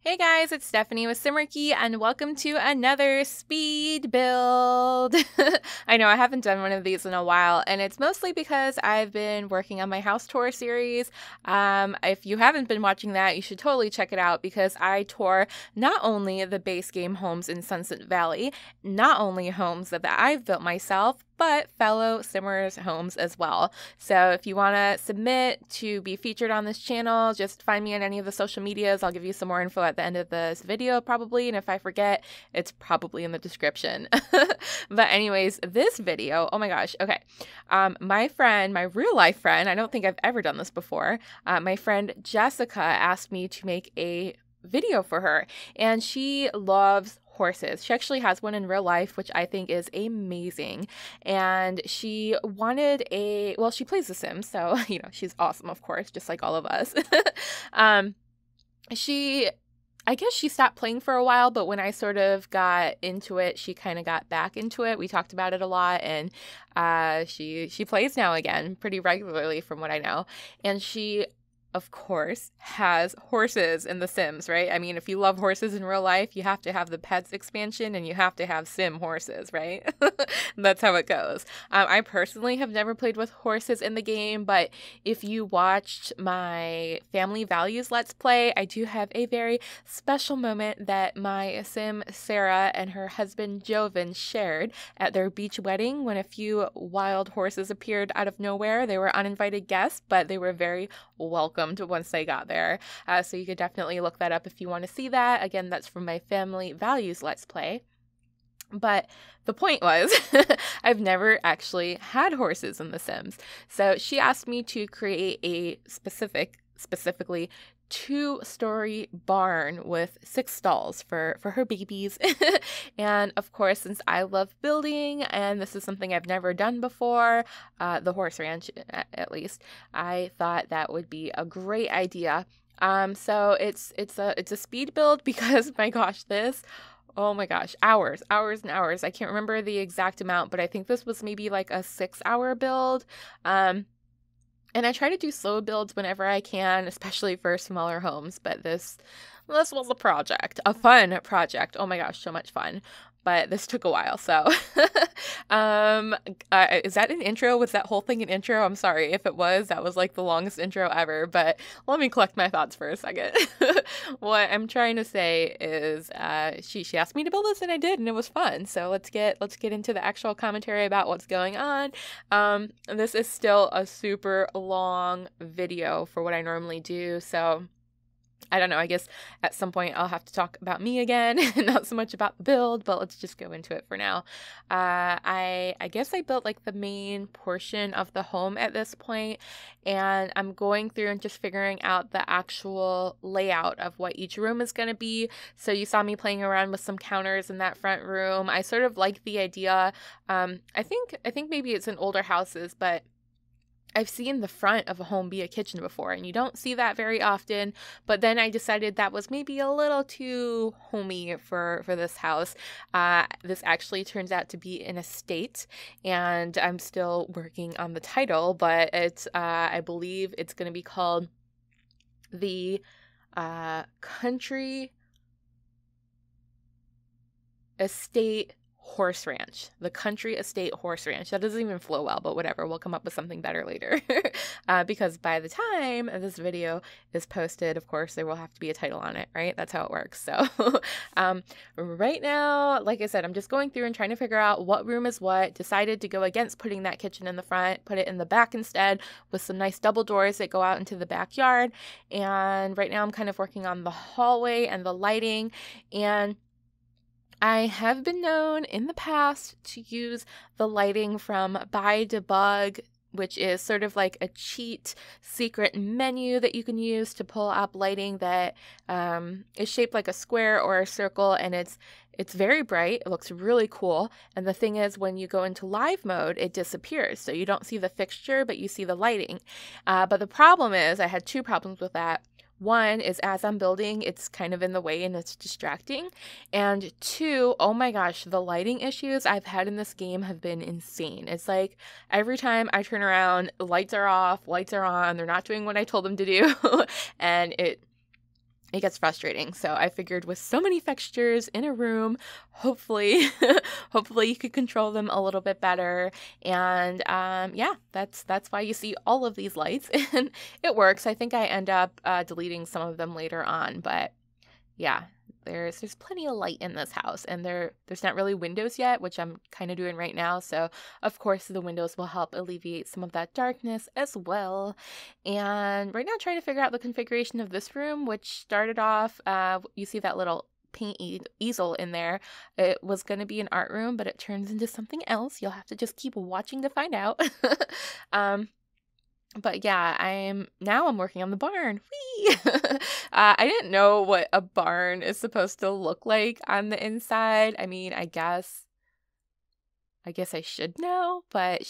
Hey guys, it's Stephanie with Simarchy, and welcome to another speed build. I know I haven't done one of these in a while, and it's mostly because I've been working on my house tour series. If you haven't been watching that, you should totally check it out because I tour not only the base game homes in Sunset Valley, not only homes that I've built myself, but fellow Simmers homes as well. So if you want to submit to be featured on this channel, just find me on any of the social medias. I'll give you some more info at the end of this video probably, and if I forget, it's probably in the description. But anyways, this video, oh my gosh, okay. My friend, my real life friend, I don't think I've ever done this before, my friend Jessica asked me to make a video for her, and she loves horses. She actually has one in real life, which I think is amazing. And she wanted she plays The Sims, so, she's awesome, of course, just like all of us. I guess she stopped playing for a while, but when I sort of got into it, she kind of got back into it. We talked about it a lot, and she plays now again pretty regularly from what I know. And she, of course, has horses in The Sims, right? I mean, if you love horses in real life, you have to have the pets expansion and you have to have sim horses, right? That's how it goes. I personally have never played with horses in the game, but if you watched my Family Values Let's Play, I do have a very special moment that my sim Sarah and her husband Joven shared at their beach wedding when a few wild horses appeared out of nowhere. They were uninvited guests, but they were very welcomed once they got there. So you could definitely look that up if you want to see that. Again, that's from my Family Values Let's Play. But the point was, I've never actually had horses in The Sims. So she asked me to create a specifically 2-story barn with 6 stalls for her babies. And of course, since I love building and this is something I've never done before, the horse ranch at least, I thought that would be a great idea. So it's a speed build because my gosh, oh my gosh, hours and hours. I can't remember the exact amount, but I think this was maybe like a 6-hour build. And I try to do slow builds whenever I can, especially for smaller homes, but this was a project, a fun project. Oh my gosh, so much fun. But this took a while, so. Is that an intro? Was that whole thing an intro? I'm sorry if it was. That was like the longest intro ever, but let me collect my thoughts for a second. What I'm trying to say is she asked me to build this and I did, and it was fun. So let's get into the actual commentary about what's going on. This is still a super long video for what I normally do, so I don't know, I guess at some point I'll have to talk about me again, not so much about the build, but let's just go into it for now. I guess I built like the main portion of the home at this point, and I'm going through and just figuring out the actual layout of what each room is going to be. So you saw me playing around with some counters in that front room. I sort of like the idea. I think maybe it's in older houses, but I've seen the front of a home be a kitchen before, and you don't see that very often, but then I decided that was maybe a little too homey for this house. This actually turns out to be an estate, and I'm still working on the title, but it's I believe it's going to be called the Country Estate Horse Ranch. The Country Estate Horse Ranch. That doesn't even flow well, but whatever. We'll come up with something better later. Because by the time this video is posted, of course, there will have to be a title on it, right? That's how it works. So right now, like I said, I'm just going through and trying to figure out what room is what. Decided to go against putting that kitchen in the front, put it in the back instead with some nice double doors that go out into the backyard. And right now I'm kind of working on the hallway and the lighting, and I have been known in the past to use the lighting from Buy Debug, which is sort of like a cheat secret menu that you can use to pull up lighting that is shaped like a square or a circle, and it's very bright. It looks really cool. And the thing is, when you go into live mode, it disappears. So you don't see the fixture, but you see the lighting. But the problem is, I had 2 problems with that. One is as I'm building, it's kind of in the way and it's distracting. And 2, oh my gosh, the lighting issues I've had in this game have been insane. It's like every time I turn around, lights are off, lights are on, they're not doing what I told them to do. And it gets frustrating. So I figured with so many fixtures in a room, hopefully, hopefully you could control them a little bit better. And yeah, that's why you see all of these lights, and it works. I think I end up deleting some of them later on, but yeah, there's plenty of light in this house, and there's not really windows yet, which I'm kind of doing right now. So of course the windows will help alleviate some of that darkness as well. And right now I'm trying to figure out the configuration of this room, which started off, you see that little paint easel in there. It was going to be an art room, but it turns into something else. You'll have to just keep watching to find out. But yeah, I'm working on the barn. Whee! I didn't know what a barn is supposed to look like on the inside. I mean, I guess I should know, but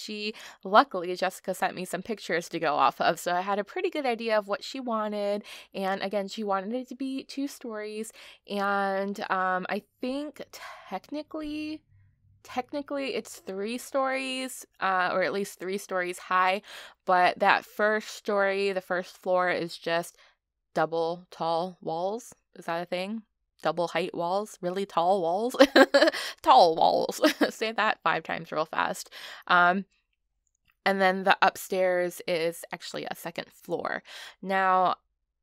luckily Jessica sent me some pictures to go off of, so I had a pretty good idea of what she wanted. And again, she wanted it to be 2 stories, and I think technically it's 3 stories, or at least 3 stories high, but that first story, the first floor, is just double tall walls. Is that a thing? Double height walls? Really tall walls? Tall walls. Say that 5 times real fast. And then the upstairs is actually a 2nd floor. Now,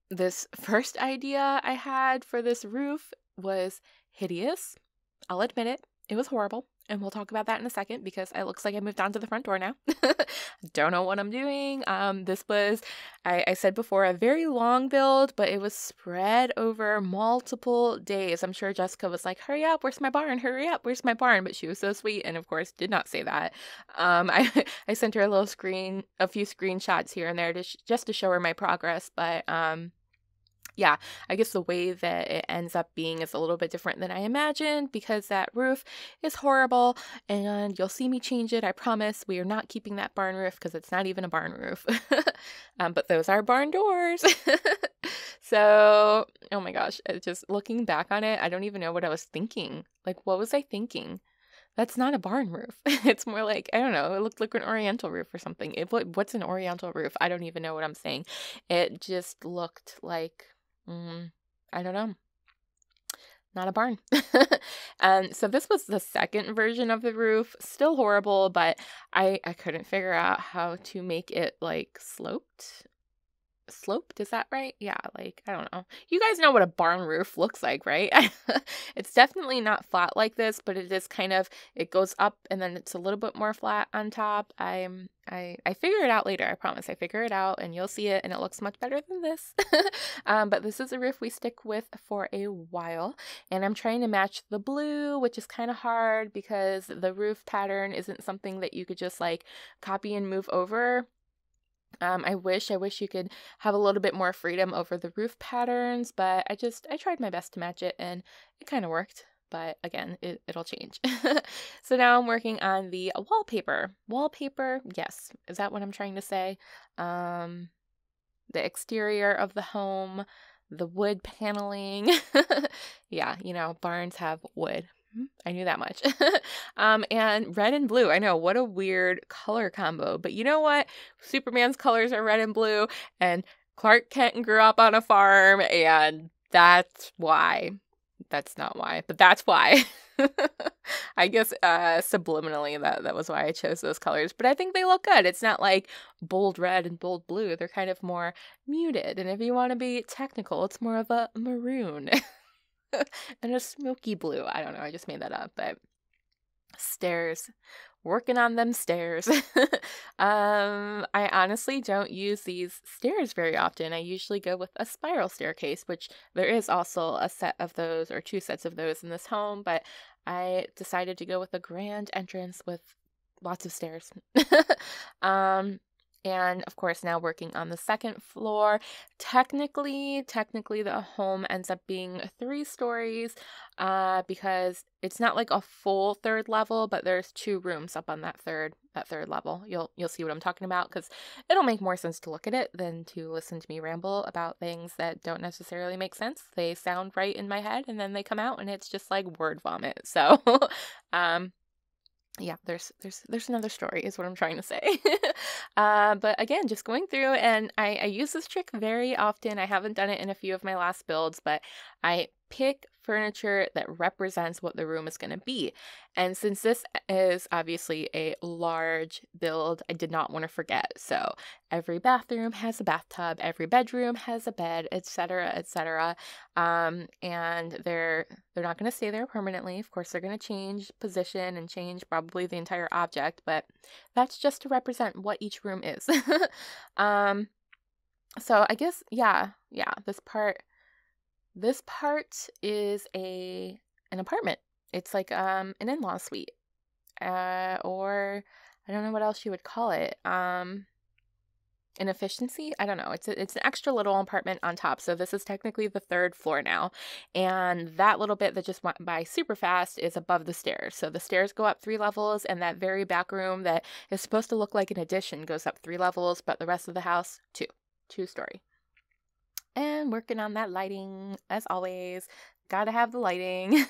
this first idea I had for this roof was hideous. I'll admit it. It was horrible. And we'll talk about that in a second, because it looks like I moved on to the front door now. Don't know what I'm doing. This was, I said before, a very long build, but it was spread over multiple days. I'm sure Jessica was like, hurry up, where's my barn? Hurry up, where's my barn? But she was so sweet, and of course did not say that. I sent her a few screenshots here and there just to show her my progress, but yeah, I guess the way that it ends up being is a little bit different than I imagined, because that roof is horrible, and you'll see me change it. I promise. We are not keeping that barn roof, because it's not even a barn roof. But those are barn doors. So, oh my gosh, just looking back on it, I don't even know what I was thinking. Like, what was I thinking? That's not a barn roof. It's more like, I don't know, it looked like an oriental roof or something. What's an oriental roof? I don't even know what I'm saying. It just looked like, I don't know, not a barn. And so this was the 2nd version of the roof. Still horrible, but I couldn't figure out how to make it like sloped. Is that right? Yeah, like, I don't know. You guys know what a barn roof looks like, right? It's definitely not flat like this, but it is kind of, it goes up and then it's a little bit more flat on top. I figure it out later. I promise. I figure it out, and you'll see it, and it looks much better than this. But this is a roof we stick with for a while, and I'm trying to match the blue, which is kind of hard because the roof pattern isn't something that you could just like copy and move over. I wish you could have a little bit more freedom over the roof patterns, but I tried my best to match it, and it kind of worked. But again, it'll change. So now I'm working on the wallpaper. Wallpaper, yes. Is that what I'm trying to say? The exterior of the home, the wood paneling. Yeah, barns have wood. I knew that much. And red and blue. I know, what a weird color combo. But you know what? Superman's colors are red and blue, and Clark Kent grew up on a farm, and that's why. That's not why, but that's why. I guess subliminally that was why I chose those colors. But I think they look good. It's not like bold red and bold blue. They're kind of more muted. And if you want to be technical, it's more of a maroon. And a smoky blue. I don't know. I just made that up. But stairs. Working on them stairs. I honestly don't use these stairs very often. I usually go with a spiral staircase, which there is also a set of those, or 2 sets of those in this home, but I decided to go with a grand entrance with lots of stairs. And of course, now working on the 2nd floor. Technically, the home ends up being 3 stories, because it's not like a full 3rd level, but there's 2 rooms up on that third level. You'll see what I'm talking about, because it'll make more sense to look at it than to listen to me ramble about things that don't necessarily make sense. They sound right in my head, and then they come out, and it's just like word vomit. So, yeah, there's another story is what I'm trying to say. But again, just going through, and I use this trick very often. I haven't done it in a few of my last builds, but I pick furniture that represents what the room is going to be. And since this is obviously a large build, I did not want to forget. So every bathroom has a bathtub, every bedroom has a bed, etc., etc. And they're not going to stay there permanently. Of course, they're going to change position and change probably the entire object, but that's just to represent what each room is. um, so I guess, yeah, this part is an apartment. It's like an in-law suite, or I don't know what else you would call it. An efficiency? I don't know. It's an extra little apartment on top. So this is technically the third floor now. And that little bit that just went by super fast is above the stairs. So the stairs go up 3 levels, and that very back room that is supposed to look like an addition goes up 3 levels, but the rest of the house, 2. 2-story. And working on that lighting, as always. Gotta have the lighting.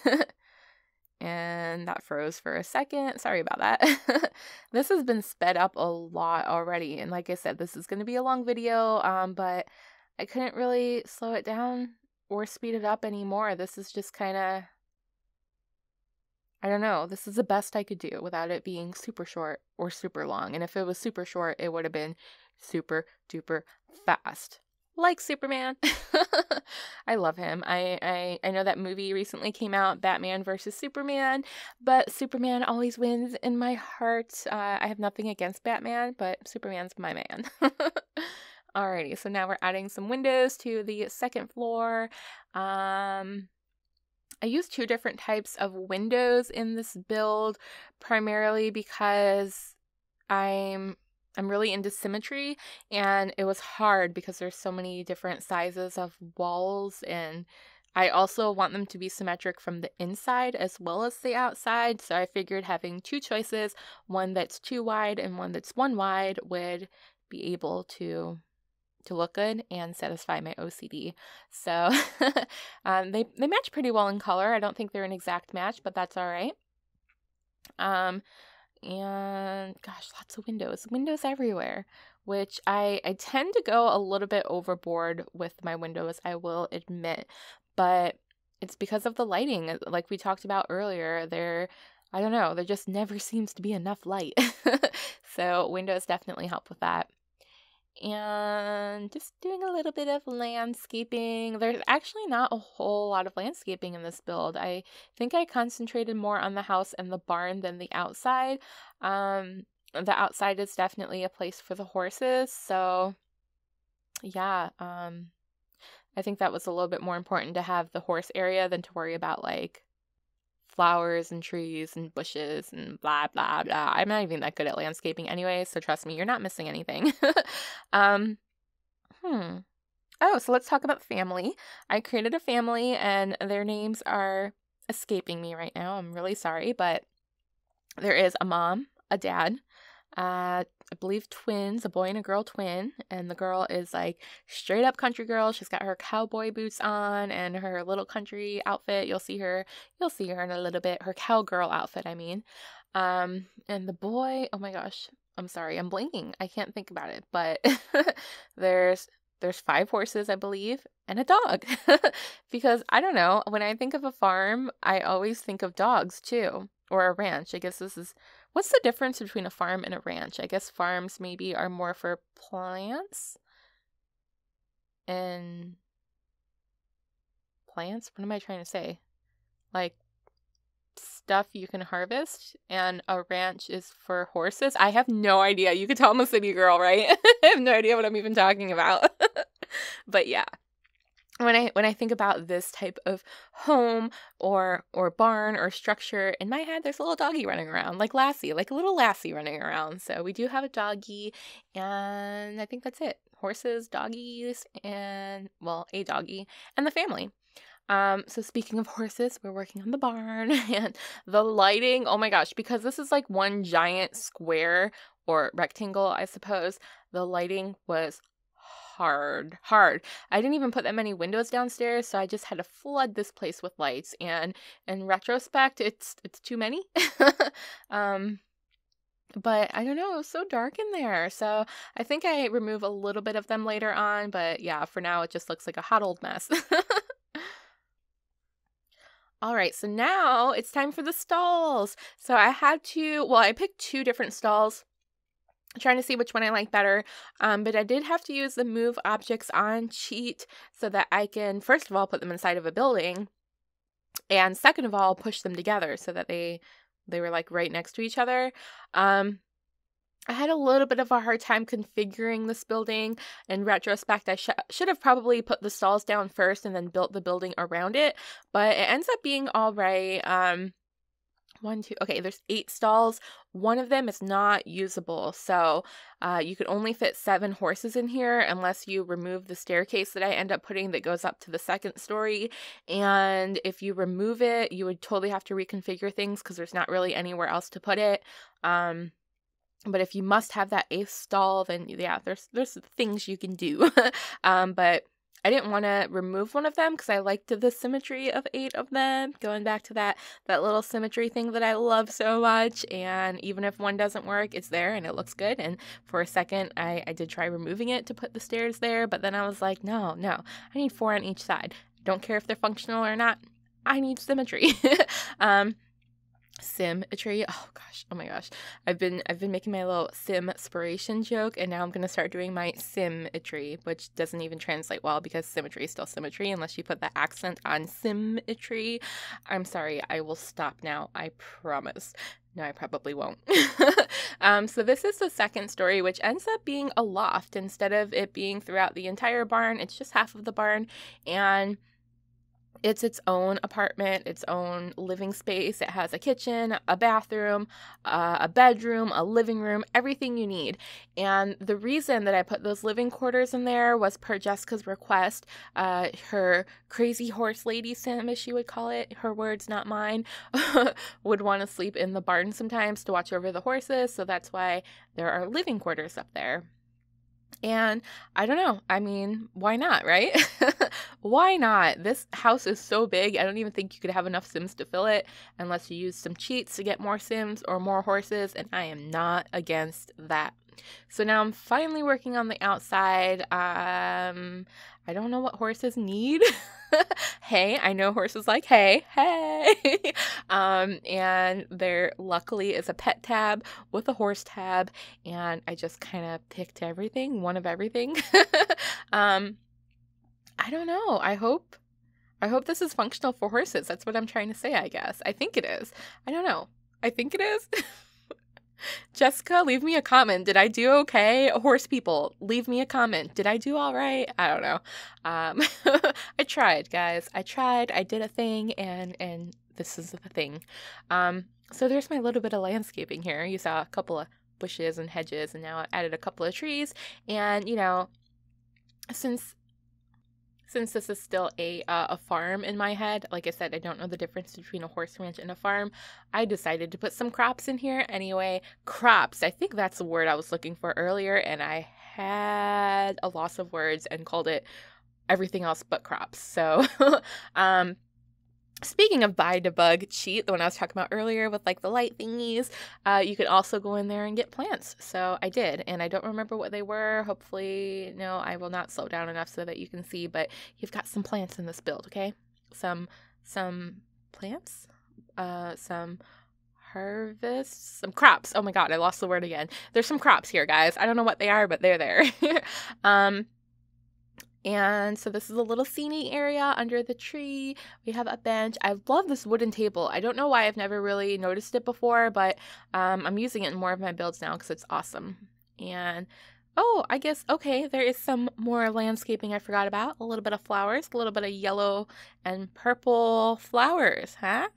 And that froze for a second. Sorry about that. This has been sped up a lot already. And like I said, this is going to be a long video, but I couldn't really slow it down or speed it up anymore. This is just kind of, I don't know. This is the best I could do without it being super short or super long. And if it was super short, it would have been super duper fast. Like Superman. I love him. I know that movie recently came out, Batman versus Superman, but Superman always wins in my heart. I have nothing against Batman, but Superman's my man. Alrighty, so now we're adding some windows to the second floor. I used 2 different types of windows in this build, primarily because I'm really into symmetry, and it was hard because there's so many different sizes of walls, and I also want them to be symmetric from the inside as well as the outside. So I figured having 2 choices, one that's 2 wide and one that's 1 wide, would be able to look good and satisfy my OCD. So they match pretty well in color. I don't think they're an exact match, but that's all right. And gosh, lots of windows everywhere, which I tend to go a little bit overboard with my windows, I will admit, but it's because of the lighting. Like we talked about earlier, I don't know, there just never seems to be enough light. So windows definitely help with that. And just doing a little bit of landscaping. There's actually not a whole lot of landscaping in this build. I think I concentrated more on the house and the barn than the outside. The outside is definitely a place for the horses. So yeah, I think that was a little bit more important to have the horse area than to worry about like flowers and trees and bushes and blah, blah, blah. I'm not even that good at landscaping anyway, so trust me, you're not missing anything. Oh, so let's talk about family. I created a family, and their names are escaping me right now. I'm really sorry, but there is a mom, a dad, I believe twins, a boy and a girl twin, and the girl is like straight up country girl. She's got her cowboy boots on and her little country outfit. You'll see her in a little bit. Her cowgirl outfit, I mean. And the boy, oh my gosh, I'm sorry, I'm blanking. I can't think about it, but there's 5 horses, I believe, and a dog. Because I don't know, when I think of a farm, I always think of dogs too, or a ranch. I guess what's the difference between a farm and a ranch? I guess farms maybe are more for plants. And plants? What am I trying to say? Like stuff you can harvest, and a ranch is for horses. I have no idea. You could tell I'm a city girl, right? I have no idea what I'm even talking about. But yeah. When I think about this type of home or barn or structure, in my head there's a little doggy running around, like Lassie, like a little Lassie running around. So we do have a doggy, and I think that's it. Horses, doggies, and well, a doggy, and the family. So speaking of horses, we're working on the barn and the lighting. Oh my gosh, because this is like one giant square or rectangle, I suppose, the lighting was hard. I didn't even put that many windows downstairs, so I just had to flood this place with lights. And in retrospect, it's too many. But I don't know, it was so dark in there. So I think I remove a little bit of them later on, but yeah, for now it just looks like a hot old mess. All right, so now it's time for the stalls. So I picked 2 different stalls, trying to see which one I like better. But I did have to use the move objects on cheat so that I can, first of all, put them inside of a building, and second of all, push them together so that they were like right next to each other. I had a little bit of a hard time configuring this building. In retrospect, I should have probably put the stalls down first and then built the building around it, but it ends up being all right. Okay, there's 8 stalls. One of them is not usable, so you could only fit 7 horses in here unless you remove the staircase that I end up putting that goes up to the 2nd story. And if you remove it, you would totally have to reconfigure things because there's not really anywhere else to put it. But if you must have that 8th stall, then yeah, there's things you can do. But I didn't want to remove one of them because I liked the symmetry of 8 of them. Going back to that little symmetry thing that I love so much. And even if one doesn't work, it's there and it looks good. And for a second, I did try removing it to put the stairs there. But then I was like, no, I need 4 on each side. Don't care if they're functional or not. I need symmetry. Symmetry. Oh my gosh. I've been making my little sim-spiration joke, and now I'm gonna start doing my symmetry, which doesn't even translate well because symmetry is still symmetry unless you put the accent on symmetry. I'm sorry, I will stop now. I promise. No, I probably won't. So this is the 2nd story, which ends up being a loft. Instead of it being throughout the entire barn, it's just half of the barn, and it's its own apartment, its own living space. It has a kitchen, a bathroom, a bedroom, a living room, everything you need. And the reason that I put those living quarters in there was per Jessica's request. Her crazy horse lady sim, as she would call it, her words, not mine, would want to sleep in the barn sometimes to watch over the horses. So that's why there are living quarters up there. And I don't know. I mean, why not, right? Why not? This house is so big. I don't even think you could have enough Sims to fill it unless you use some cheats to get more Sims or more horses, and I am not against that. So now I'm finally working on the outside. I don't know what horses need. Hay. I know horses like hay. Hey. And there luckily is a pet tab with a horse tab, and I just kind of picked everything, one of everything. I don't know. I hope this is functional for horses. That's what I'm trying to say, I guess. I think it is. I don't know. I think it is. Jessica, leave me a comment. Did I do okay? Horse people, leave me a comment. Did I do all right? I don't know. I tried, guys. I tried. I did a thing, and this is the thing. So there's my little bit of landscaping here. You saw a couple of bushes and hedges, and now I added a couple of trees. And, you know, since this is still a farm in my head, like I said, I don't know the difference between a horse ranch and a farm. I decided to put some crops in here. Anyway, crops. I think that's the word I was looking for earlier, and I had a loss of words and called it everything else but crops. So, speaking of buy debug cheat, the one I was talking about earlier with like the light thingies, you could also go in there and get plants. So I did, and I don't remember what they were. Hopefully, no, I will not slow down enough so that you can see, but you've got some plants in this build, okay? Some plants, some harvests, some crops. Oh my god, I lost the word again. There's some crops here, guys. I don't know what they are, but they're there. And so this is a little sceney area under the tree. We have a bench. I love this wooden table. I don't know why I've never really noticed it before, but I'm using it in more of my builds now because it's awesome. And oh, I guess, okay, there is some more landscaping I forgot about. A little bit of flowers, a little bit of yellow and purple flowers. Huh?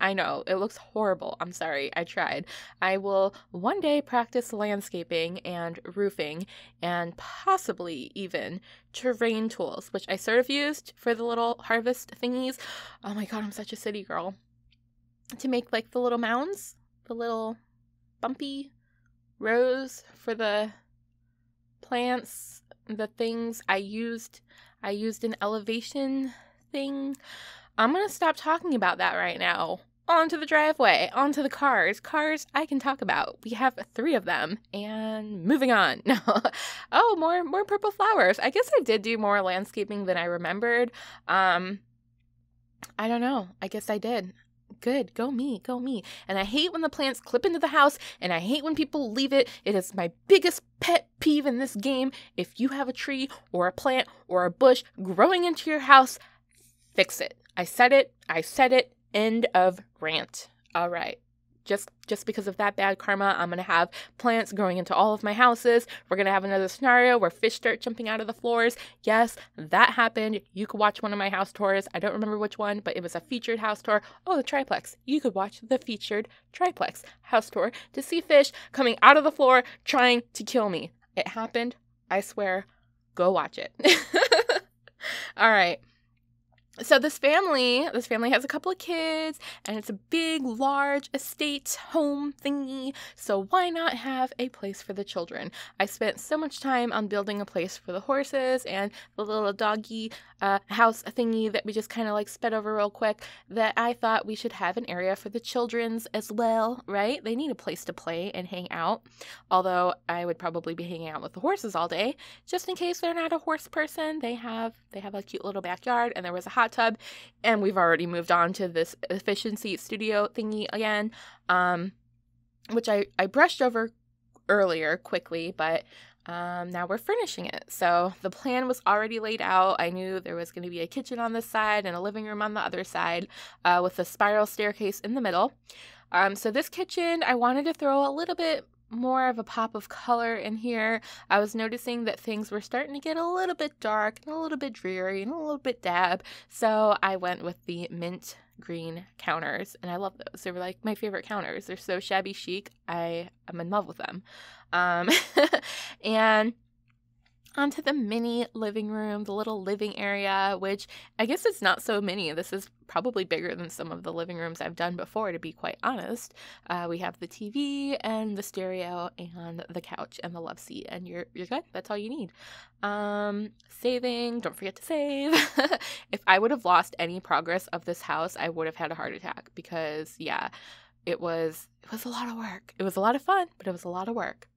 I know, it looks horrible. I'm sorry, I tried. I will one day practice landscaping and roofing and possibly even terrain tools, which I sort of used for the little harvest thingies. Oh my god, I'm such a city girl. To make like the little mounds, the little bumpy rows for the plants. the things I used an elevation thing. I'm going to stop talking about that right now. Onto the driveway, onto the cars. Cars I can talk about. We have 3 of them. And moving on. No. Oh, more purple flowers. I guess I did do more landscaping than I remembered. I don't know. I guess I did. Good. Go me. Go me. And I hate when the plants clip into the house, and I hate when people leave it. It is my biggest pet peeve in this game. If you have a tree or a plant or a bush growing into your house, fix it. I said it. End of rant. All right. Just because of that bad karma, I'm going to have plants growing into all of my houses. We're going to have another scenario where fish start jumping out of the floors. Yes, that happened. You could watch one of my house tours. I don't remember which one, but it was a featured house tour. Oh, the triplex. You could watch the featured triplex house tour to see fish coming out of the floor trying to kill me. It happened. I swear. Go watch it. All right. So this family has a couple of kids, and it's a big, large estate home thingy, so why not have a place for the children? I spent so much time on building a place for the horses and the little doggy house thingy that we just kind of like sped over real quick, that I thought we should have an area for the children's as well, right? They need a place to play and hang out, although I would probably be hanging out with the horses all day, just in case they're not a horse person. They have a cute little backyard, and there was a hot tub, and we've already moved on to this efficiency studio thingy again, which I brushed over earlier quickly, but now we're furnishing it. So the plan was already laid out. I knew there was going to be a kitchen on this side and a living room on the other side, with a spiral staircase in the middle. So this kitchen, I wanted to throw a little bit more of a pop of color in here. I was noticing that things were starting to get a little bit dark and a little bit dreary and a little bit dab, so I went with the mint green counters, and I love those. They were like my favorite counters. They're so shabby chic. I'm in love with them. And onto the mini living room, the little living area, which I guess it's not so mini. This is probably bigger than some of the living rooms I've done before, to be quite honest. We have the TV and the stereo and the couch and the love seat, and you're good. That's all you need. Saving, don't forget to save. If I would have lost any progress of this house, I would have had a heart attack, because yeah, it was a lot of work. It was a lot of fun, but it was a lot of work.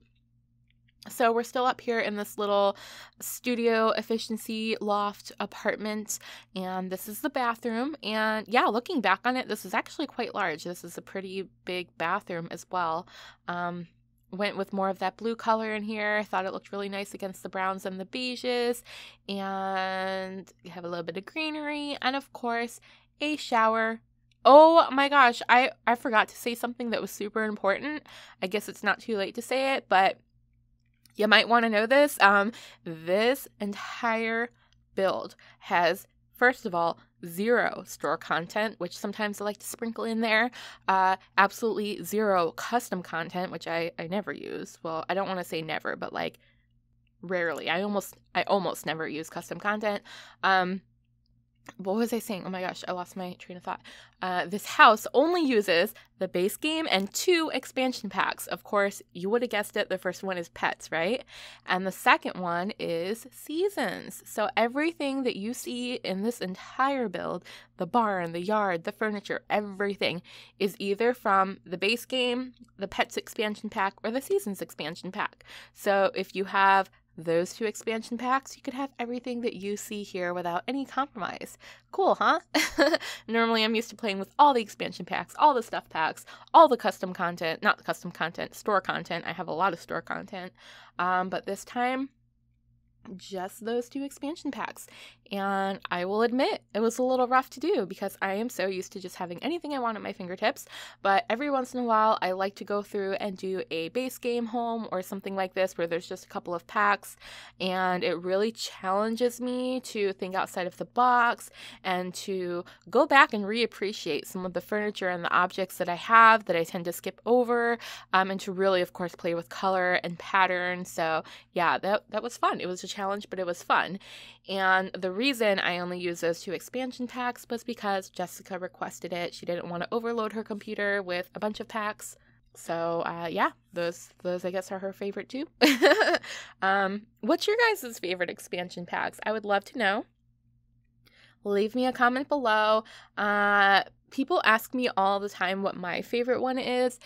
So we're still up here in this little studio efficiency loft apartment, and this is the bathroom. And yeah, looking back on it, this is actually quite large. This is a pretty big bathroom as well. Went with more of that blue color in here. Thought it looked really nice against the browns and the beiges. And you have a little bit of greenery, and of course, a shower. Oh my gosh, I forgot to say something that was super important. I guess it's not too late to say it, but you might want to know this. This entire build has, first of all, 0 store content, which sometimes I like to sprinkle in there. Absolutely 0 custom content, which I never use. Well, I don't want to say never, but like rarely. I almost never use custom content. What was I saying? Oh my gosh, I lost my train of thought. This house only uses the base game and 2 expansion packs. Of course, you would have guessed it. The first one is pets, right? And the second one is seasons. So everything that you see in this entire build, the barn, the yard, the furniture, everything is either from the base game, the pets expansion pack, or the seasons expansion pack. So if you have those 2 expansion packs, you could have everything that you see here without any compromise. Cool, huh? Normally I'm used to playing with all the expansion packs, all the stuff packs, all the custom content, not the custom content, store content. I have a lot of store content. But this time, just those 2 expansion packs. And I will admit, it was a little rough to do, because I am so used to just having anything I want at my fingertips. But every once in a while, I like to go through and do a base game home or something like this, where there's just a couple of packs, and it really challenges me to think outside of the box and to go back and reappreciate some of the furniture and the objects that I have that I tend to skip over, and to really, of course, play with color and pattern. So yeah, that was fun. It was a challenge, but it was fun. And the reason I only use those 2 expansion packs was because Jessica requested it. She didn't want to overload her computer with a bunch of packs. So yeah, those I guess are her favorite too. What's your guys' favorite expansion packs? I would love to know. Leave me a comment below. People ask me all the time what my favorite one is,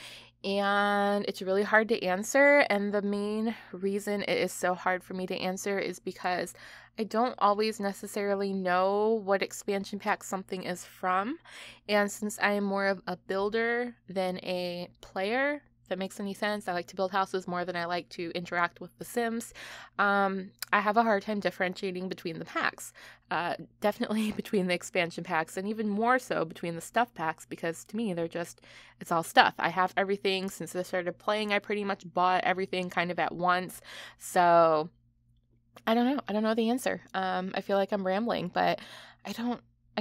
and it's really hard to answer. And the main reason it is so hard for me to answer is because I don't always necessarily know what expansion pack something is from. And since I am more of a builder than a player, if that makes any sense, I like to build houses more than I like to interact with the Sims. I have a hard time differentiating between the packs. Definitely between the expansion packs, and even more so between the stuff packs, because to me it's all stuff. I have everything since I started playing. I pretty much bought everything kind of at once. So I don't know the answer. I feel like I'm rambling, but I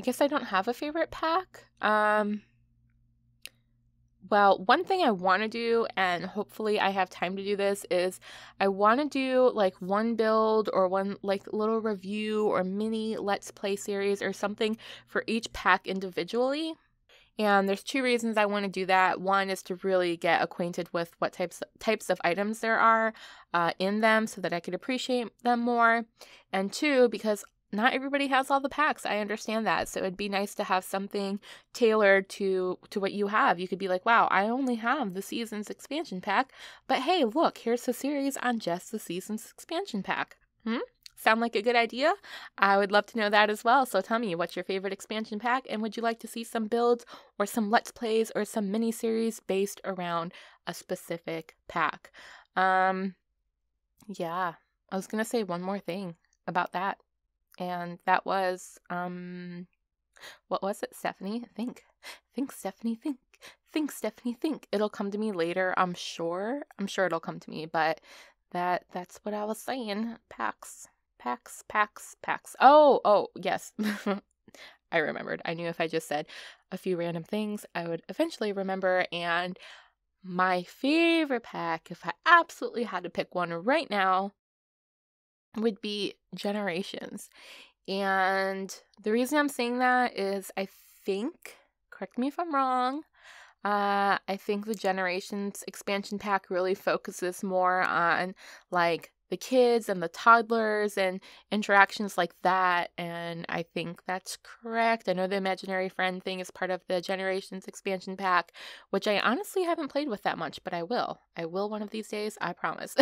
guess I don't have a favorite pack. Well, one thing I want to do, and hopefully I have time to do this, is I want to do like one build or one like little review or mini Let's Play series or something for each pack individually. And there's two reasons I want to do that. One is to really get acquainted with what types of items there are in them so that I could appreciate them more. And two, because not everybody has all the packs. I understand that. So it'd be nice to have something tailored to what you have. You could be like, wow, I only have the Seasons expansion pack, but hey, look, here's a series on just the Seasons expansion pack. Sound like a good idea? I would love to know that as well. So tell me, what's your favorite expansion pack? And would you like to see some builds or some Let's Plays or some mini-series based around a specific pack? Yeah, I was going to say one more thing about that. And that was, what was it, Stephanie? Think, Stephanie, think. Think, Stephanie, think. It'll come to me later, I'm sure. I'm sure it'll come to me, but that's what I was saying. Packs. Oh, yes. I remembered. I knew if I just said a few random things, I would eventually remember. And my favorite pack, if I absolutely had to pick one right now, would be Generations. And the reason I'm saying that is I think, correct me if I'm wrong, I think the Generations expansion pack really focuses more on like the kids and the toddlers and interactions like that. And I think that's correct. I know the imaginary friend thing is part of the Generations expansion pack, which I honestly haven't played with that much, but I will. I will one of these days, I promise.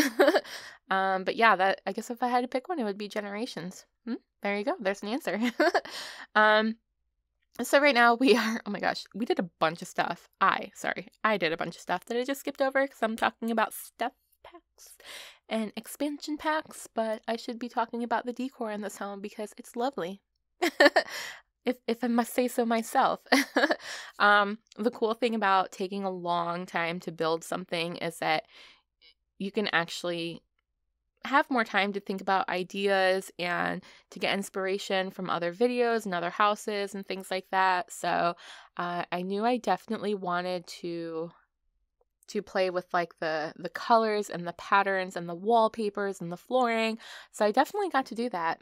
But yeah, I guess if I had to pick one, it would be Generations. There you go. There's an answer. So right now oh my gosh, we did a bunch of stuff. I did a bunch of stuff that I just skipped over because I'm talking about stuff packs and expansion packs, but I should be talking about the decor in this home because it's lovely. If I must say so myself. The cool thing about taking a long time to build something is that you can actually have more time to think about ideas and to get inspiration from other videos and other houses and things like that. So I knew I definitely wanted to play with like the colors and the patterns and the wallpapers and the flooring. So I definitely got to do that.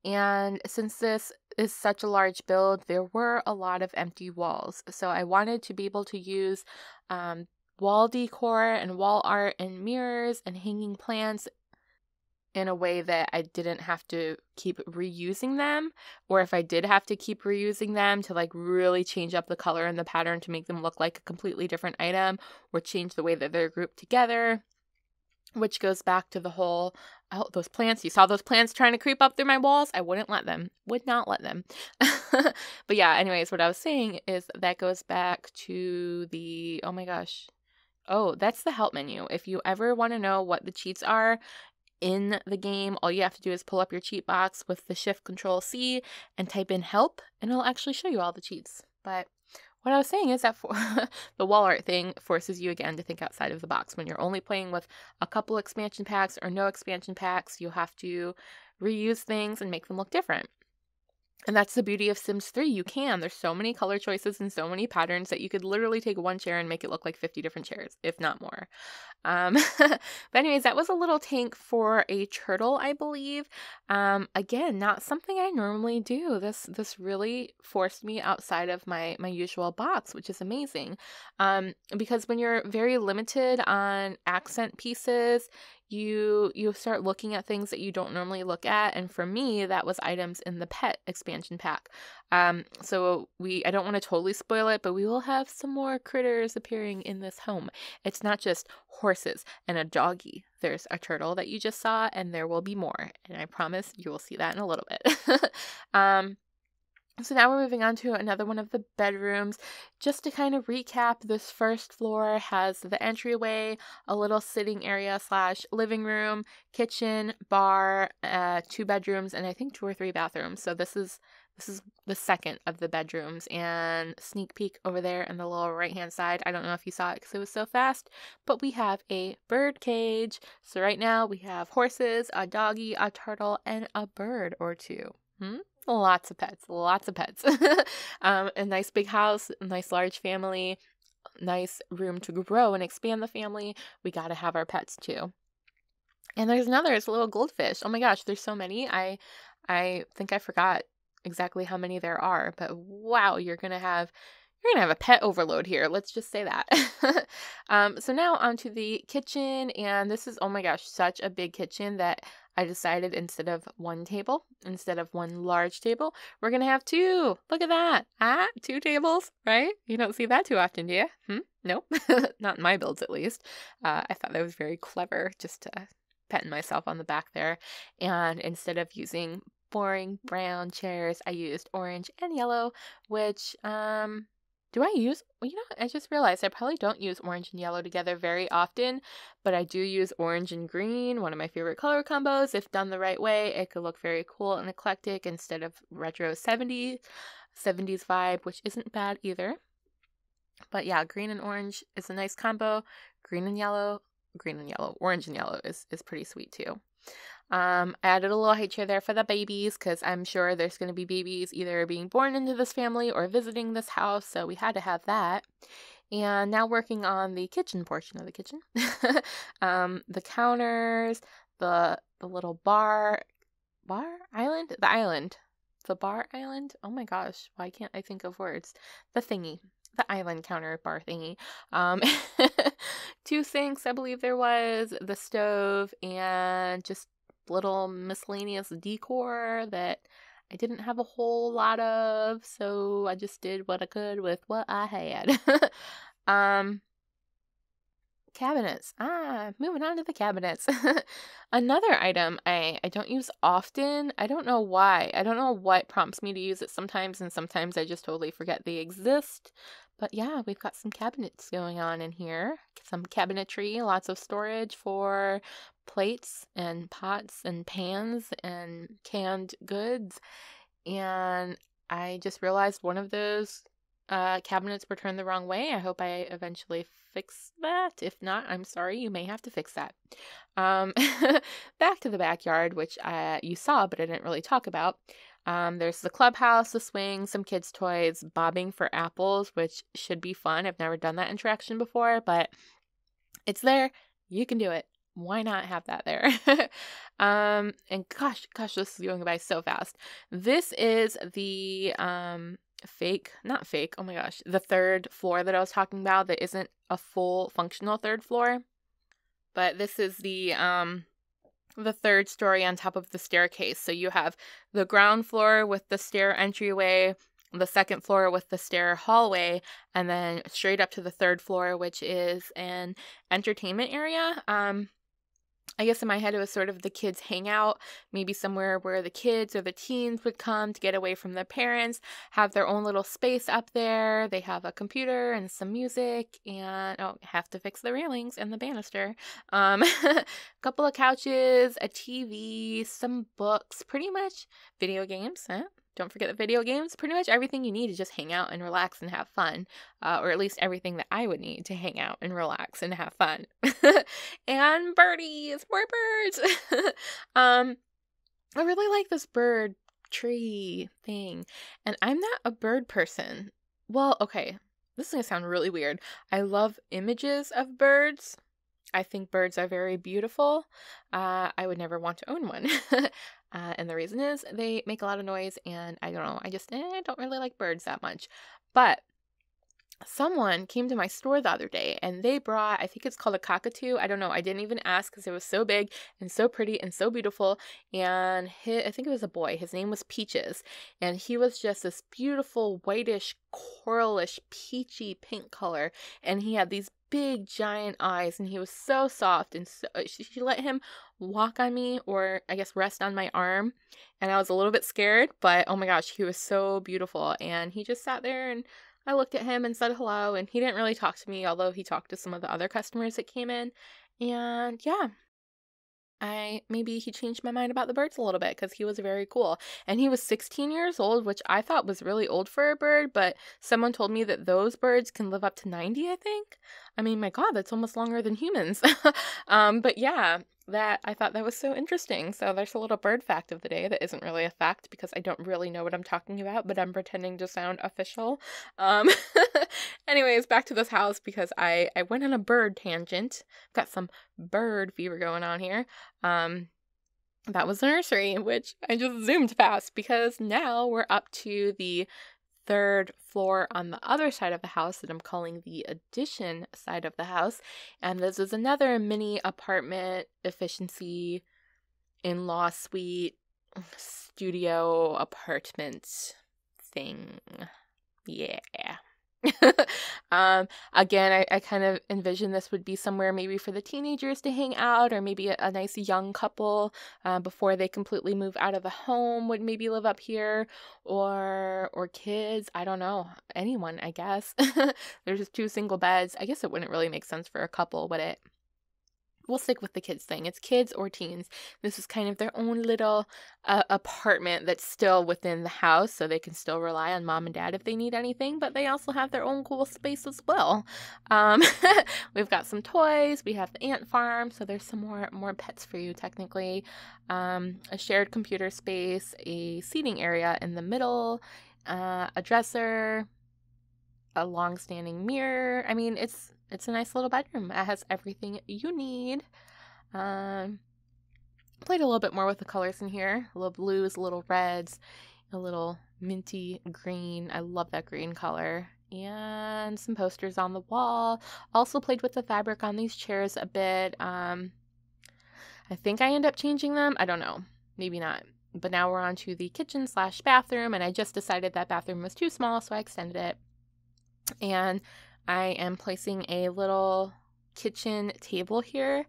And since this is such a large build, there were a lot of empty walls. So I wanted to be able to use wall decor and wall art and mirrors and hanging plants in a way that I didn't have to keep reusing them, or if I did have to keep reusing them to like really change up the color and the pattern to make them look like a completely different item, or change the way that they're grouped together, which goes back to the whole, oh, those plants, you saw those plants trying to creep up through my walls? I would not let them. But yeah, anyways, what I was saying is that goes back to the, oh my gosh. Oh, that's the help menu. If you ever want to know what the cheats are in the game, all you have to do is pull up your cheat box with the Shift-Control-C and type in help, and it'll actually show you all the cheats. But what I was saying is that the wall art thing forces you again to think outside of the box. When you're only playing with a couple expansion packs or no expansion packs, you have to reuse things and make them look different. And that's the beauty of Sims 3. You can. There's so many color choices and so many patterns that you could literally take one chair and make it look like 50 different chairs, if not more. But anyways, that was a little tank for a turtle, I believe. Again, not something I normally do. This really forced me outside of my usual box, which is amazing. Because when you're very limited on accent pieces, you start looking at things that you don't normally look at, and for me that was items in the pet expansion pack. So I don't want to totally spoil it, but we will have some more critters appearing in this home. It's not just horses and a doggy. There's a turtle that you just saw, and there will be more, and I promise you will see that in a little bit. So now we're moving on to another one of the bedrooms. Just to kind of recap, this first floor has the entryway, a little sitting area / living room, kitchen, bar, 2 bedrooms, and I think 2 or 3 bathrooms. So this is the second of the bedrooms, and sneak peek over there in the little right-hand side. I don't know if you saw it because it was so fast, but we have a bird cage. So right now we have horses, a doggy, a turtle, and a bird or 2. Lots of pets. A nice big house, a nice large family, nice room to grow and expand the family. We got to have our pets too. And there's a little goldfish. Oh my gosh, there's so many. I think I forgot exactly how many there are, but wow, you're gonna have a pet overload here. Let's just say that. So now onto the kitchen, and this is, oh my gosh, such a big kitchen that I decided instead of one large table, we're gonna have 2. Look at that. 2 tables, right? You don't see that too often, do you? Nope. Not in my builds, at least. I thought that was very clever, just to patting myself on the back there. And instead of using boring brown chairs, I used orange and yellow, which, do I use, I just realized I probably don't use orange and yellow together very often, but I do use orange and green, one of my favorite color combos. If done the right way, it could look very cool and eclectic instead of retro 70s vibe, which isn't bad either. But yeah, green and orange is a nice combo. Green and yellow, orange and yellow is pretty sweet too. I added a little high chair there for the babies because I'm sure there's going to be babies either being born into this family or visiting this house, so we had to have that. And now working on the kitchen portion of the kitchen. The counters, the little bar island? The bar island? Oh my gosh, why can't I think of words? The island counter bar thingy. 2 sinks, I believe there was, the stove, and just little miscellaneous decor that I didn't have a whole lot of, so I just did what I could with what I had. Cabinets. Moving on to the cabinets. Another item I don't use often. I don't know why. I don't know what prompts me to use it sometimes, and sometimes I just totally forget they exist. But yeah, we've got some cabinets going on in here. Some cabinetry, lots of storage for plates and pots and pans and canned goods. And I just realized one of those cabinets were turned the wrong way. I hope I eventually fix that. If not, I'm sorry, you may have to fix that. Back to the backyard, which you saw, but I didn't really talk about. There's the clubhouse, the swing, some kids' toys, bobbing for apples, which should be fun. I've never done that interaction before, but it's there. You can do it. Why not have that there? And gosh, this is going by so fast. This is the not fake, oh my gosh, the 3rd floor that I was talking about that isn't a full functional 3rd floor. But this is the 3rd story on top of the staircase. So you have the ground floor with the stair entryway, the 2nd floor with the stair hallway, and then straight up to the 3rd floor, which is an entertainment area. I guess in my head it was sort of the kids' hangout, maybe somewhere where the kids or the teens would come to get away from their parents, have their own little space up there. They have a computer and some music, and have to fix the railings and the banister. A couple of couches, a TV, some books, pretty much video games. Don't forget the video games. Pretty much everything you need to just hang out and relax and have fun. Or at least everything that I would need to hang out and relax and have fun. And birdies, more birds. I really like this bird tree thing. And I'm not a bird person. Well, okay, this is going to sound really weird. I love images of birds. I think birds are very beautiful. I would never want to own one. And the reason is they make a lot of noise, and I don't know, I just don't really like birds that much. But someone came to my store the other day and they brought, I think it's called a cockatoo. I don't know. I didn't even ask because it was so big and so pretty and so beautiful. And I think it was a boy. His name was Peaches. And he was just this beautiful, whitish, coralish, peachy pink color. And he had these big, giant eyes. And he was so soft. And so she let him walk on me, or I guess rest on my arm. And I was a little bit scared. But oh my gosh, he was so beautiful. And he just sat there, and I looked at him and said hello, and he didn't really talk to me, although he talked to some of the other customers that came in. And yeah, maybe he changed my mind about the birds a little bit because he was very cool. And he was 16 years old, which I thought was really old for a bird, but someone told me that those birds can live up to 90, I think. I mean, my God, that's almost longer than humans. But yeah, I thought that was so interesting. So there's a little bird fact of the day that isn't really a fact because I don't really know what I'm talking about, but I'm pretending to sound official. Anyways, back to this house because I went on a bird tangent. Got some bird fever going on here. That was the nursery, which I just zoomed past because now we're up to the third floor on the other side of the house that I'm calling the addition side of the house. And this is another mini apartment efficiency in-law suite studio apartment thing. Yeah. Again, I kind of envision this would be somewhere maybe for the teenagers to hang out, or maybe a nice young couple before they completely move out of the home would maybe live up here, or kids. I don't know. Anyone, I guess. There's just 2 single beds. I guess it wouldn't really make sense for a couple, would it? We'll stick with the kids thing. It's kids or teens. This is kind of their own little apartment that's still within the house, so they can still rely on mom and dad if they need anything, but they also have their own cool space as well. We've got some toys. We have the ant farm, so there's some more pets for you, technically. A shared computer space, a seating area in the middle, a dresser, a long-standing mirror. I mean, it's a nice little bedroom. It has everything you need. Played a little bit more with the colors in here. A little blues, a little reds, a little minty green. I love that green color. And some posters on the wall. Also played with the fabric on these chairs a bit. I think I end up changing them. I don't know. Maybe not. But now we're on to the kitchen/bathroom, and I just decided that bathroom was too small, so I extended it. And I am placing a little kitchen table here,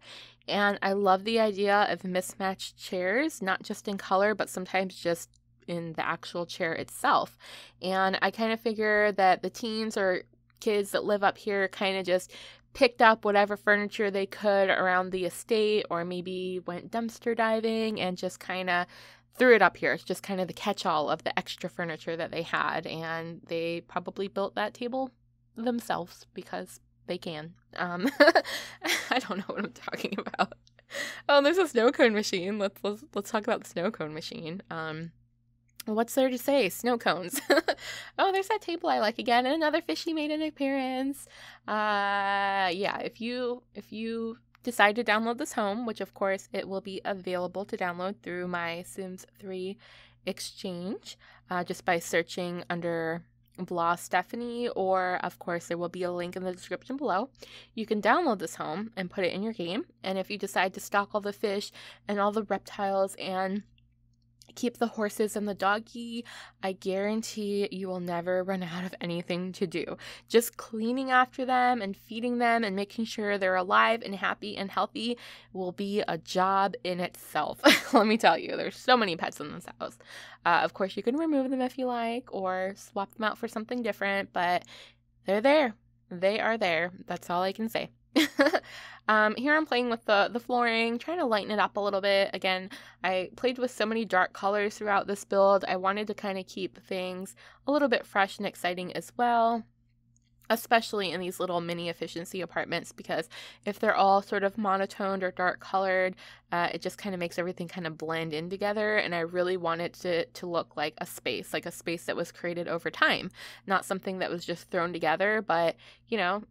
and I love the idea of mismatched chairs, not just in color, but sometimes just in the actual chair itself. And I kind of figure that the teens or kids that live up here kind of just picked up whatever furniture they could around the estate, or maybe went dumpster diving and just kind of threw it up here. It's just kind of the catch-all of the extra furniture that they had, and they probably built that table themselves because they can. I don't know what I'm talking about. Oh, there's a snow cone machine. Let's talk about the snow cone machine. What's there to say? Snow cones. Oh, there's that table I like again, and another fishy made an appearance. Yeah, if you decide to download this home, which of course it will be available to download through my Sims 3 exchange, just by searching under Blah Stephanie, or of course there will be a link in the description below. You can download this home and put it in your game, and if you decide to stock all the fish and all the reptiles and keep the horses and the doggy, I guarantee you will never run out of anything to do. Just cleaning after them and feeding them and making sure they're alive and happy and healthy will be a job in itself. Let me tell you, there's so many pets in this house. Of course, you can remove them if you like, or swap them out for something different, but they're there. They are there. That's all I can say. Here I'm playing with the flooring, trying to lighten it up a little bit. Again, I played with so many dark colors throughout this build. I wanted to kind of keep things a little bit fresh and exciting as well. especially in these little mini efficiency apartments, because if they're all sort of monotoned or dark colored, it just kind of makes everything kind of blend in together. And I really want it to look like a space that was created over time, not something that was just thrown together, but, you know,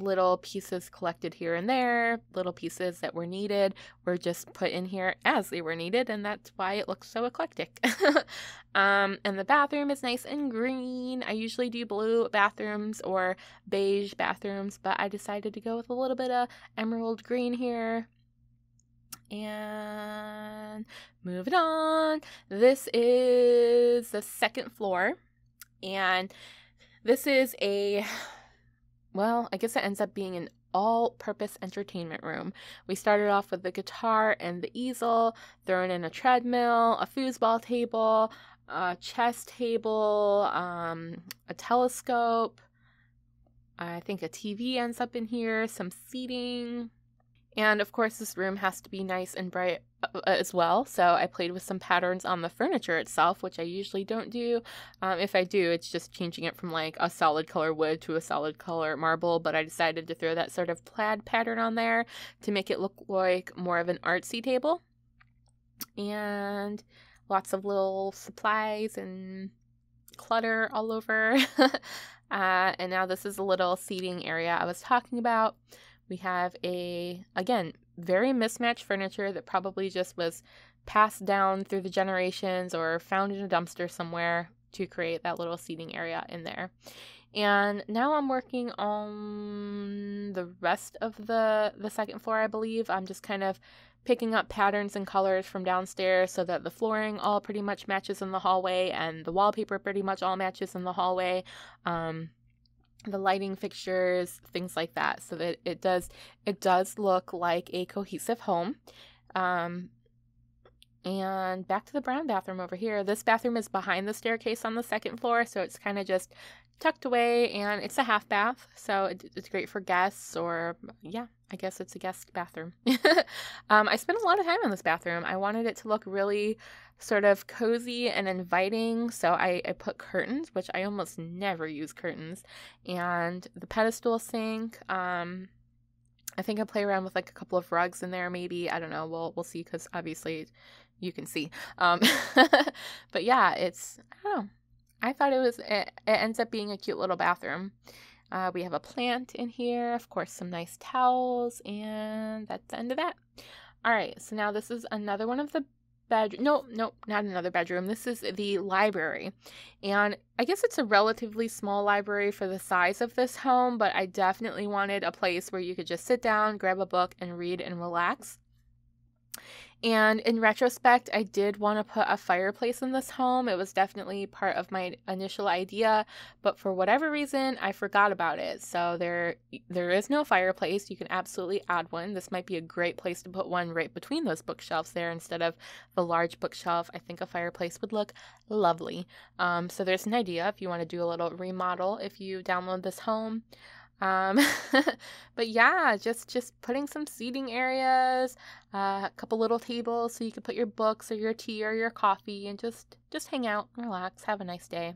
little pieces collected here and there, little pieces that were needed were just put in here as they were needed, and that's why it looks so eclectic. And the bathroom is nice and green. I usually do blue bathrooms or beige bathrooms, but I decided to go with a little bit of emerald green here. And moving on, this is the second floor, and this is well, I guess it ends up being an all-purpose entertainment room. We started off with the guitar and the easel, throwing in a treadmill, a foosball table, a chess table, a telescope. I think a TV ends up in here, some seating. And of course, this room has to be nice and bright as well. So I played with some patterns on the furniture itself, which I usually don't do. If I do, it's just changing it from like a solid color wood to a solid color marble. But I decided to throw that sort of plaid pattern on there to make it look like more of an artsy table. And lots of little supplies and clutter all over. And now this is a little seating area I was talking about. We have again, very mismatched furniture that probably just was passed down through the generations or found in a dumpster somewhere to create that little seating area in there. And now I'm working on the rest of the second floor, I believe. I'm just kind of picking up patterns and colors from downstairs so that the flooring all pretty much matches in the hallway and the wallpaper pretty much all matches in the hallway. The lighting fixtures, things like that, so that it does look like a cohesive home. And back to the brown bathroom over here. This bathroom is behind the staircase on the second floor, so it's kind of just tucked away, and it's a half bath, so it's great for guests, or yeah, I guess it's a guest bathroom. I spent a lot of time in this bathroom. I wanted it to look really sort of cozy and inviting, so I put curtains, which I almost never use curtains, and the pedestal sink. I think I play around with like a couple of rugs in there, maybe. I don't know. We'll see, because obviously you can see. But yeah, I don't know. I thought it ends up being a cute little bathroom. We have a plant in here, of course, some nice towels, and that's the end of that. All right, so now this is another one of the bedroom. No, not another bedroom. This is the library. And I guess it's a relatively small library for the size of this home, but I definitely wanted a place where you could just sit down, grab a book, and read and relax. And in retrospect, I did want to put a fireplace in this home. It was definitely part of my initial idea, but for whatever reason, I forgot about it. So there is no fireplace. You can absolutely add one. This might be a great place to put one right between those bookshelves there instead of the large bookshelf. I think a fireplace would look lovely. So there's an idea if you want to do a little remodel if you download this home. But yeah, just putting some seating areas, a couple little tables so you can put your books or your tea or your coffee and just hang out, relax, have a nice day.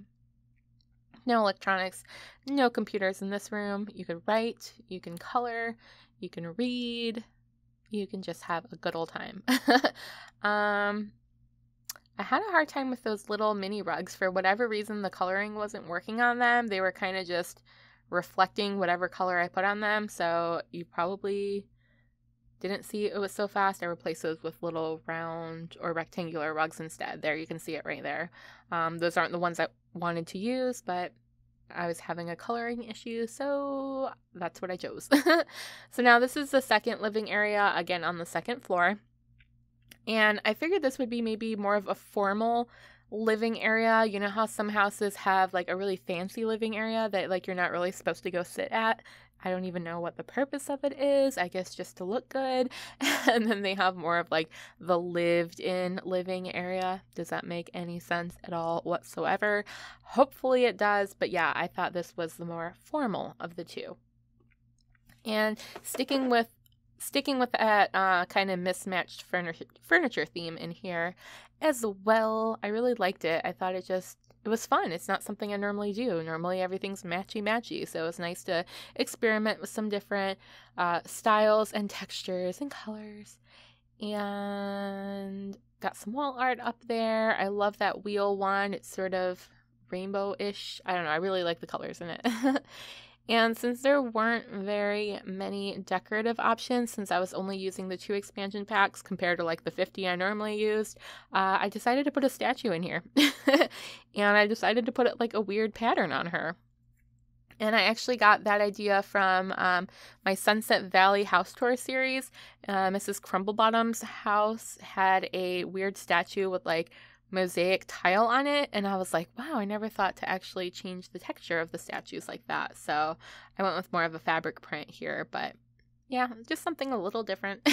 No electronics, no computers in this room. You can write, you can color, you can read, you can just have a good old time. I had a hard time with those little mini rugs. For whatever reason, the coloring wasn't working on them. They were kind of just reflecting whatever color I put on them, so you probably didn't see it was so fast. I replaced those with little round or rectangular rugs instead. There, you can see it right there. Those aren't the ones I wanted to use, but I was having a coloring issue, so that's what I chose. So now this is the second living area, again on the second floor, and I figured this would be maybe more of a formal living area. You know how some houses have like a really fancy living area that like you're not really supposed to go sit at? I don't even know what the purpose of it is. I guess just to look good. And then they have more of like the lived-in living area. Does that make any sense at all whatsoever? Hopefully it does. But yeah, I thought this was the more formal of the two. And sticking with that kind of mismatched furniture theme in here as well. I really liked it. I thought it just it was fun. It's not something I normally do. Normally everything's matchy-matchy, so it was nice to experiment with some different styles and textures and colors. And got some wall art up there. I love that wheel one. It's sort of rainbow-ish. I don't know. I really like the colors in it. And since there weren't very many decorative options, since I was only using the 2 expansion packs compared to like the 50 I normally used, I decided to put a statue in here. And I decided to put it like a weird pattern on her. And I actually got that idea from my Sunset Valley house tour series. Mrs. Crumblebottom's house had a weird statue with like mosaic tile on it, and I was like, wow, I never thought to actually change the texture of the statues like that. So I went with more of a fabric print here, but yeah, just something a little different.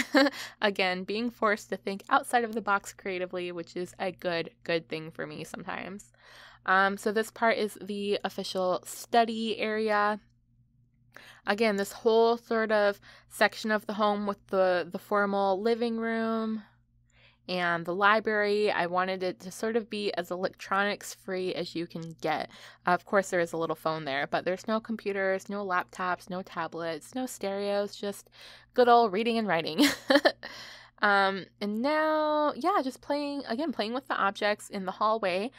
Again, being forced to think outside of the box creatively, which is a good thing for me sometimes. So this part is the official study area. Again, this whole sort of section of the home with the formal living room and the library, I wanted it to sort of be as electronics free as you can get. Of course, there is a little phone there, but there's no computers, no laptops, no tablets, no stereos, just good old reading and writing. And now, yeah, just playing with the objects in the hallway.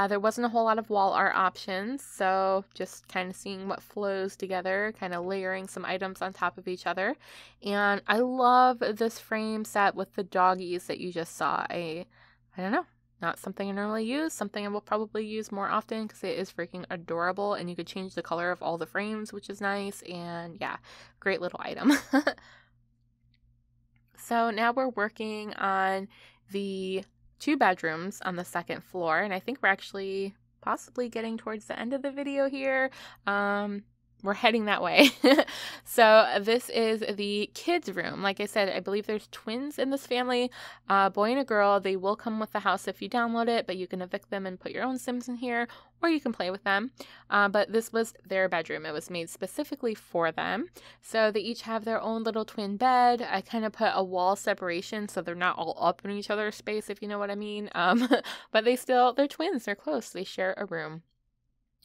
There wasn't a whole lot of wall art options, so just kind of seeing what flows together, kind of layering some items on top of each other. And I love this frame set with the doggies that you just saw. I don't know, not something I normally use, something I will probably use more often because it is freaking adorable, and you could change the color of all the frames, which is nice, and yeah, great little item. So now we're working on the 2 bedrooms on the 2nd floor, and I think we're actually possibly getting towards the end of the video here. We're heading that way. So this is the kids' room. Like I said, I believe there's twins in this family, boy and a girl. They will come with the house if you download it, but you can evict them and put your own Sims in here, or you can play with them. But this was their bedroom. It was made specifically for them. So they each have their own little twin bed. I kind of put a wall separation so they're not all up in each other's space, if you know what I mean. But they're twins. They're close. They share a room.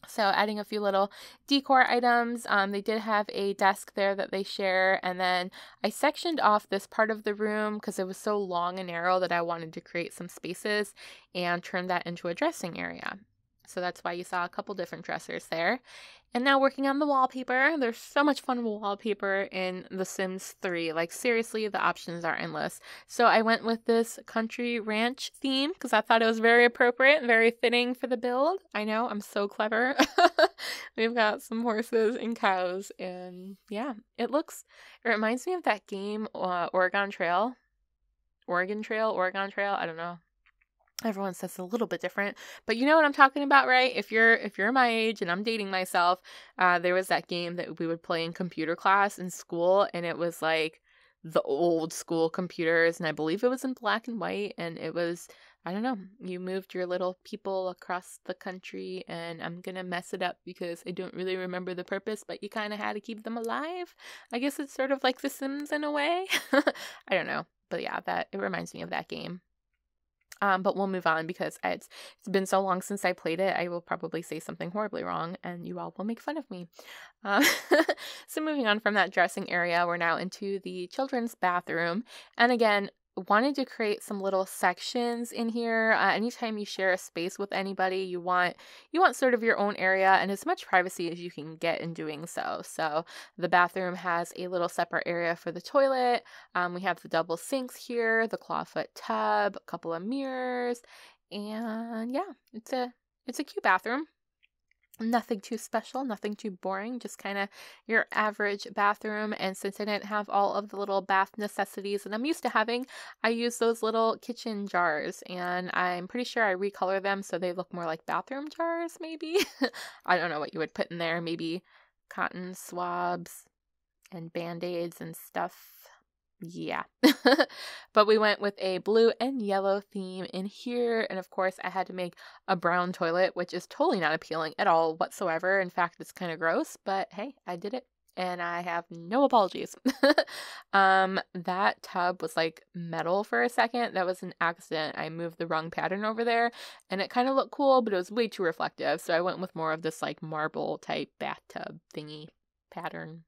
So adding a few little decor items. They did have a desk there that they share, and then I sectioned off this part of the room because it was so long and narrow that I wanted to create some spaces and turn that into a dressing area. So that's why you saw a couple different dressers there. And now working on the wallpaper. There's so much fun wallpaper in The Sims 3. Like, seriously, the options are endless. So I went with this country ranch theme because I thought it was very appropriate and very fitting for the build. I know, I'm so clever. We've got some horses and cows, and yeah, it reminds me of that game, Oregon Trail. I don't know. Everyone says a little bit different, but you know what I'm talking about, right? If you're my age, and I'm dating myself, there was that game that we would play in computer class in school, and it was like the old school computers, and I believe it was in black and white, and it was, I don't know, you moved your little people across the country, and I'm gonna mess it up because I don't really remember the purpose, but you kind of had to keep them alive. I guess it's sort of like The Sims in a way. I don't know, but yeah, it reminds me of that game. But we'll move on because it's been so long since I played it. I will probably say something horribly wrong, and you all will make fun of me. So moving on from that dressing area, we're now into the children's bathroom. And again, wanted to create some little sections in here. Anytime you share a space with anybody, you want sort of your own area and as much privacy as you can get in doing so. So the bathroom has a little separate area for the toilet. We have the double sinks here, the clawfoot tub, a couple of mirrors, and yeah, it's a cute bathroom. Nothing too special, nothing too boring, just kind of your average bathroom. And since I didn't have all of the little bath necessities that I'm used to having, I use those little kitchen jars, and I'm pretty sure I recolor them so they look more like bathroom jars, maybe. I don't know what you would put in there, maybe cotton swabs and band-aids and stuff. Yeah. But we went with a blue and yellow theme in here, and of course I had to make a brown toilet, which is totally not appealing at all whatsoever. In fact, it's kind of gross, but hey, I did it. and I have no apologies. That tub was like metal for a second. That was an accident. I moved the wrong pattern over there, and it kind of looked cool, but it was way too reflective. So I went with more of this like marble type bathtub thingy pattern.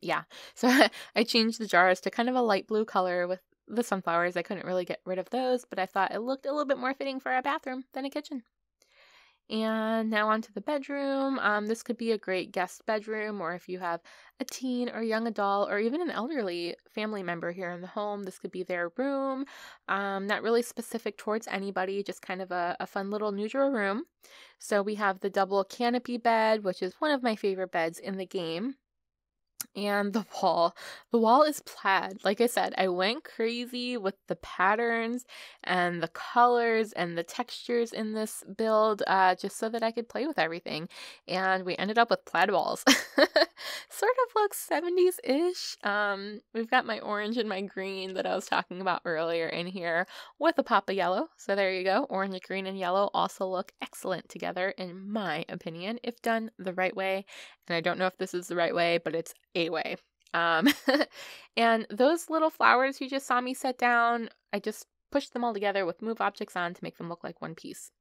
Yeah. So I changed the jars to kind of a light blue color with the sunflowers. I couldn't really get rid of those, but I thought it looked a little bit more fitting for a bathroom than a kitchen. And now onto the bedroom. This could be a great guest bedroom, or if you have a teen or young adult or even an elderly family member here in the home, this could be their room. Not really specific towards anybody, just kind of a fun little neutral room. So we have the double canopy bed, which is one of my favorite beds in the game. And the wall is plaid. Like I said, I went crazy with the patterns and the colors and the textures in this build, just so that I could play with everything. And we ended up with plaid walls. Sort of looks 70s-ish. We've got my orange and my green that I was talking about earlier in here with a pop of yellow. So there you go. Orange, green, and yellow also look excellent together, in my opinion, if done the right way. And I don't know if this is the right way, but it's a way. And those little flowers you just saw me set down, I just pushed them all together with move objects on to make them look like one piece.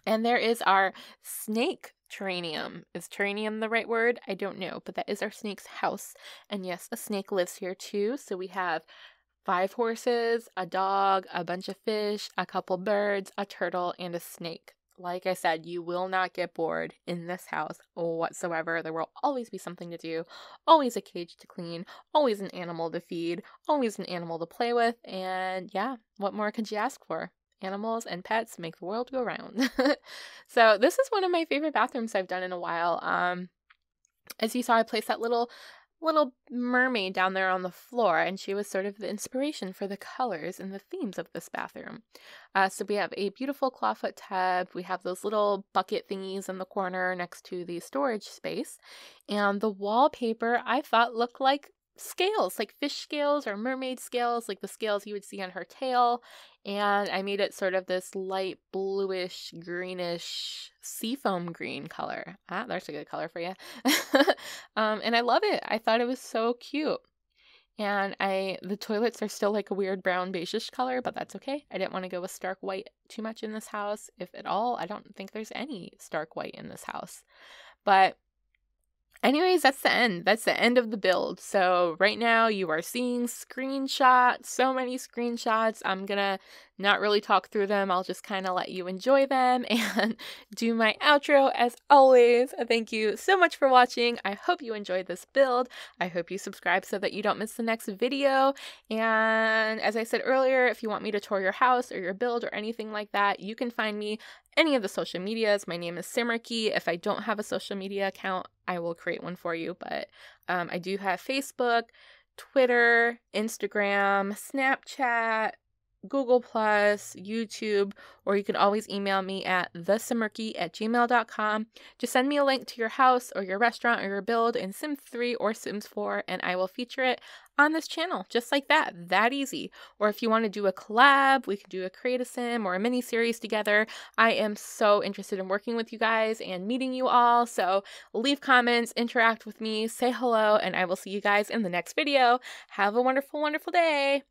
And there is our snake terrarium. Is terrarium the right word? I don't know, but that is our snake's house. And yes, a snake lives here too. So we have 5 horses, a dog, a bunch of fish, a couple birds, a turtle, and a snake. Like I said, you will not get bored in this house whatsoever. There will always be something to do, always a cage to clean, always an animal to feed, always an animal to play with, and yeah, what more could you ask for? Animals and pets make the world go round. So this is one of my favorite bathrooms I've done in a while. As you saw, I placed that little mermaid down there on the floor, and she was sort of the inspiration for the colors and the themes of this bathroom. So we have a beautiful clawfoot tub. We have those little bucket thingies in the corner next to the storage space, and the wallpaper I thought looked like scales, like fish scales or mermaid scales, like the scales you would see on her tail. And I made it sort of this light bluish, greenish, seafoam green color. There's a good color for you. And I love it. I thought it was so cute. And the toilets are still like a weird brown beigeish color, but that's okay. I didn't want to go with stark white too much in this house. If at all, I don't think there's any stark white in this house. But anyways, that's the end. That's the end of the build. So right now you are seeing screenshots, so many screenshots. I'm gonna not really talk through them. I'll just kind of let you enjoy them and do my outro as always. Thank you so much for watching. I hope you enjoyed this build. I hope you subscribe so that you don't miss the next video. And as I said earlier, if you want me to tour your house or your build or anything like that, you can find me any of the social medias. My name is Simarchy. If I don't have a social media account, I will create one for you. But I do have Facebook, Twitter, Instagram, Snapchat, Google+, YouTube, or you can always email me at thesimarchy@gmail.com. Just send me a link to your house or your restaurant or your build in Sims 3 or Sims 4, and I will feature it on this channel, just like that. That easy. Or if you want to do a collab, we can do a create a sim or a mini series together. I am so interested in working with you guys and meeting you all. So leave comments, interact with me, say hello, and I will see you guys in the next video. Have a wonderful, wonderful day.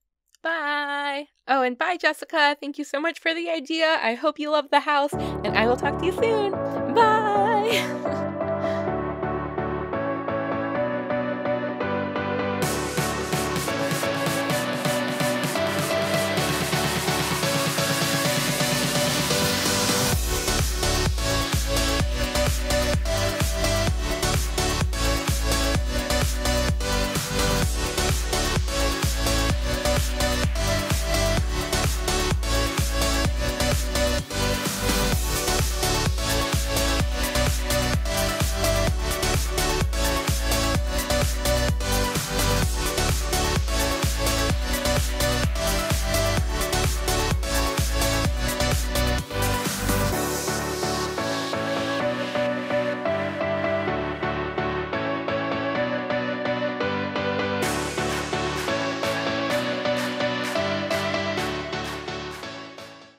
Bye. Oh, and bye, Jessica. Thank you so much for the idea. I hope you love the house, and I will talk to you soon. Bye.